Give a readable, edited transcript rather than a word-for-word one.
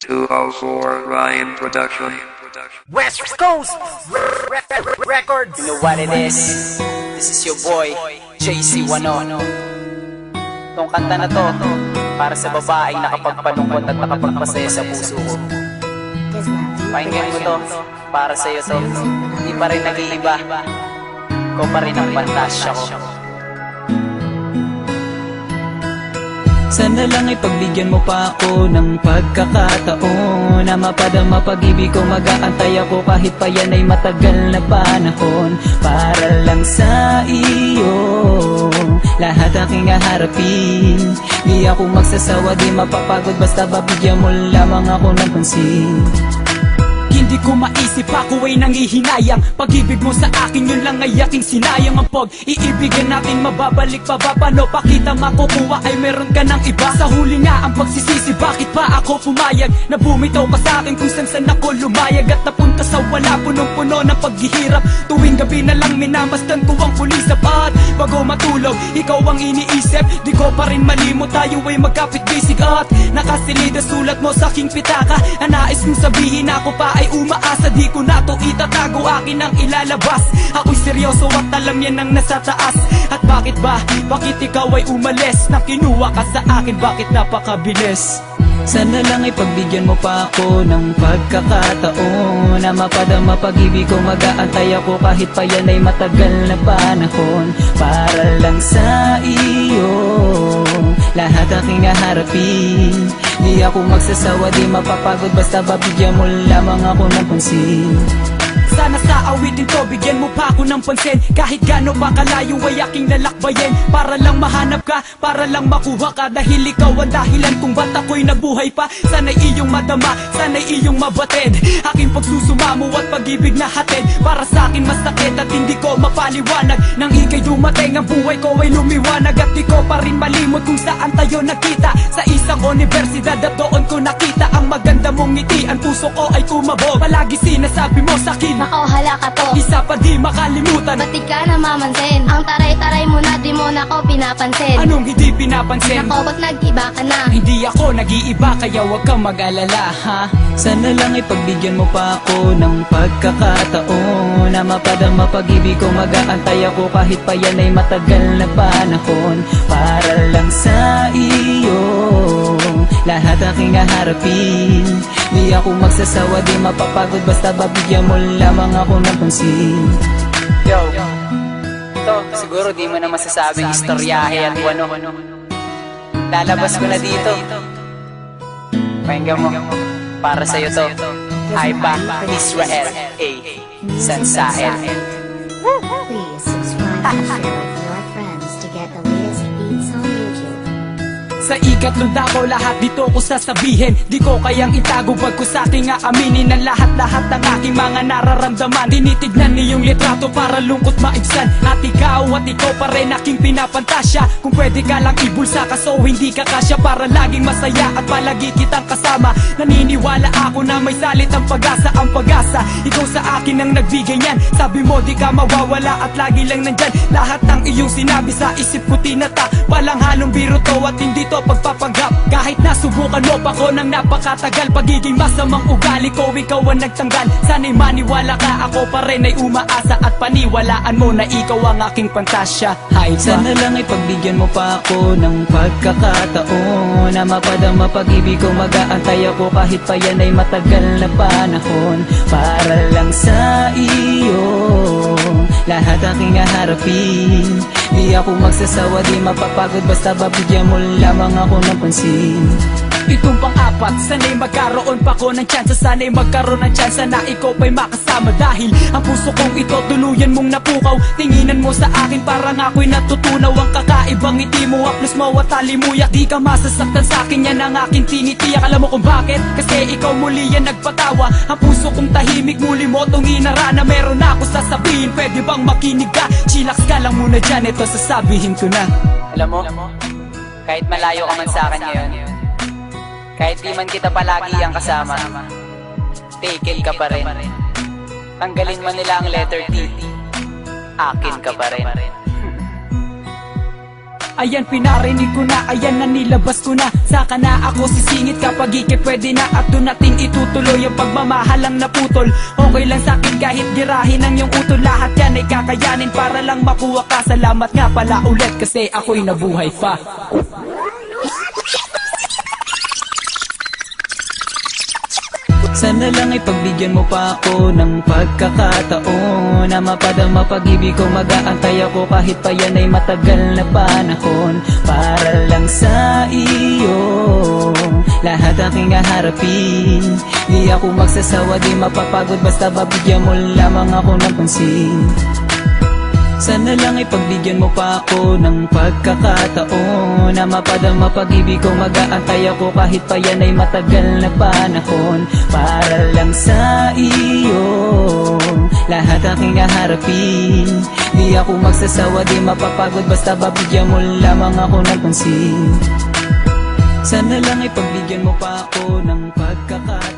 204 Ryan Production. West Coast Records. You know what it is? This is your boy, JC10. Tong kanta na to, para sa babaeng nakapagpalungkot at nakapagpasaya sa puso ko. Pakinggan mo to, para sa'yo to. Di pa rin nag-iiba, ko pa rin ang pantasya ko. Sana lang ipagbigyan mo pa ako ng pagkakataon na mapadama pag-ibig ko, mag-aantay ako kahit pa yan ay matagal na panahon. Para lang sa iyo lahat aking haharapin. Di ako magsasawa, di mapapagod, basta babigyan mo lamang ako ng pansin. Hindi ko maisip ako ay nangihinayang. Pag-ibig mo sa akin, yun lang ay aking sinayang. Ang pag-iibigan natin mababalik pa ba? Paano pakita makukuha ay meron ka ng iba? Sa huli nga ang pagsisisi, bakit pa ako pumayag na bumitaw ka sa akin kung saan ako lumayag at napunta sa wala, punong-puno ng paghihirap. Tuwing gabi na lang minamasdan ko ang pulisap at bago matulog, ikaw ang iniisip. Di ko pa rin malimot, tayo ay magkapit-bisig at nakasilida sulat mo sa aking pitaka. Ang nais mong sabihin, ako pa ay umaasa, di ko na to itatago, akin ang ilalabas. Ako'y seryoso at alam yan ang nasa taas. At bakit ba? Bakit ikaw ay umalis? Nang kinuha ka sa akin, bakit napakabilis? Sana lang ipagbigyan mo pa ako ng pagkakataon na mapadama pag-ibig ko, mag-aantay ako kahit pa yan ay matagal na panahon. Para lang sa iyo lahat aking haharapin. Di ako magsasawa, di mapapagod, basta babigyan mo lamang ako ng pansin. Sana sa awitin to, bigyan mo pa ako ng pansin. Kahit gano pa kalayo ay aking lalakbayin. Para lang mahanap ka, para lang makuha ka. Dahil ikaw ang dahilan kung ba't ako'y nabuhay pa. Sana'y iyong madama, sana'y iyong mabatid. Aking pagsusumamo at pag-ibig na hatid. Para sa akin masakit at hindi ko mapaliwanag. Nang ika'y dumating, ang buhay ko ay lumiwanag. At di ko pa rin malimot kung saan tayo nakita. Sa isang universidad at doon ko nakita ang maganda mong ngiti. Ang puso ko ay kumabog. Palagi sinasabi mo sa'kin, Nako, hala ka to. isa pa di makalimutan. Ba't di ka namamansin? Ang taray-taray mo na, di mo na ko pinapansin. Anong hindi pinapansin? Nako, ba't nag-iba ka na? Hindi ako nag-iiba, kaya huwag kang mag-alala, ha? Sana lang ipagbigyan mo pa ako ng pagkakataon na mapadama pag-ibig ko, mag-aantay ako kahit pa yan ay matagal na panahon. Para lang sa iyo lahat aking haharapin. Di ako magsasawa, di mapapagod, basta babigyan mo lamang ako ng pansin. Yo, to, siguro di mo na masasabing istoryahe at wano. Lalabas ko na dito. Pakinggan mo, para sa'yo to. Aiba, Israel, A, Sansahel. Please subscribe and share with your friends to get the latest beats on YouTube. Sa ikatlong dako, lahat dito ko sasabihin. Di ko kayang itago, bagkus sa aking aaminin ang lahat-lahat ng aking mga nararamdaman. Tinitignan niyong litrato para lungkot maibsan. At ikaw pa rin aking pinapantasya. Kung pwede ka lang ibulsa ka, so hindi ka kasya. Para laging masaya at palagi kitang kasama. Naniniwala ako na may salit ang pag-asa. Ang pag-asa, ikaw sa akin ang nagbigay niyan. Sabi mo di ka mawawala at lagi lang nandyan. Lahat ng iyong sinabi sa isip ko tinata. Walang halong biro to at hindi to pagpapanggap. Kahit nasubukan mo pa ko ng napakatagal, pagiging masamang ugali ko, ikaw ang nagtanggal. Sana'y maniwala ka, ako pa rin ay umaasa. At paniwalaan mo na ikaw ang aking pantasya. Sana lang ipagbigyan mo pa ako ng pagkakataon na mapadama pag-ibig ko, mag-aantay ako kahit pa yan ay matagal na panahon. Para lang sa iyo lahat aking haharapin. Di ako magsasawa, di mapapagod, basta babigyan mo lamang ako ng pansin. Itong pang-apat, sana'y magkaroon pa ko ng tsansa. Sana'y magkaroon ng tsansa na ikaw pa'y makasama. Dahil ang puso kong ito tuluyan mong napukaw. Tinginan mo sa akin parang ako'y natutunaw. Ang kakaibang ngiti mo, haplos mo at talimuyak. Di ka masasaktan sa akin, yan ang aking tinitiyak. Alam mo kung bakit? Kasi ikaw muli yan nagpatawa. Ang puso kong tahimik, muli mo tong inarana. Meron ako sasabihin, pwede bang makinig ka? Chillax ka lang muna dyan, ito sasabihin ko na. Alam mo, kahit malayo ka man sa akin ngayon, kahit di man kita palagi ang kasama, taken ka pa rin. Tanggalin man nila ang letter T, akin ka pa rin. Ayan pinarinig ko na, ayan na nilabas ko na. Saka na ako sisingit kapag ikip pwede na. At doon natin itutuloy ang pagmamahalang naputol. Okay lang sa'kin kahit girahin ang iyong utol. Lahat yan ay kakayanin para lang makuha ka. Salamat nga pala ulit kasi ako'y nabuhay pa. Sana lang ay pagbigyan mo pa ako ng pagkakataon na mapadama pag-ibig ko, mag-aantay ako kahit pa yan ay matagal na panahon. Para lang sa iyo lahat aking haharapin. Di ako magsasawa, di mapapagod, basta babigyan mo lamang ako ng pansin. Sana lang ay pagbigyan mo pa ako ng pagkakataon na mapadama pag-ibig ko, mag-aantay ako kahit pa yan ay matagal na panahon. Para lang sa iyo lahat aking haharapin. Di ako magsasawa, di mapapagod, basta babigyan mo lamang ako ng pansin. Sana lang ay pagbigyan mo pa ako ng pagkakataon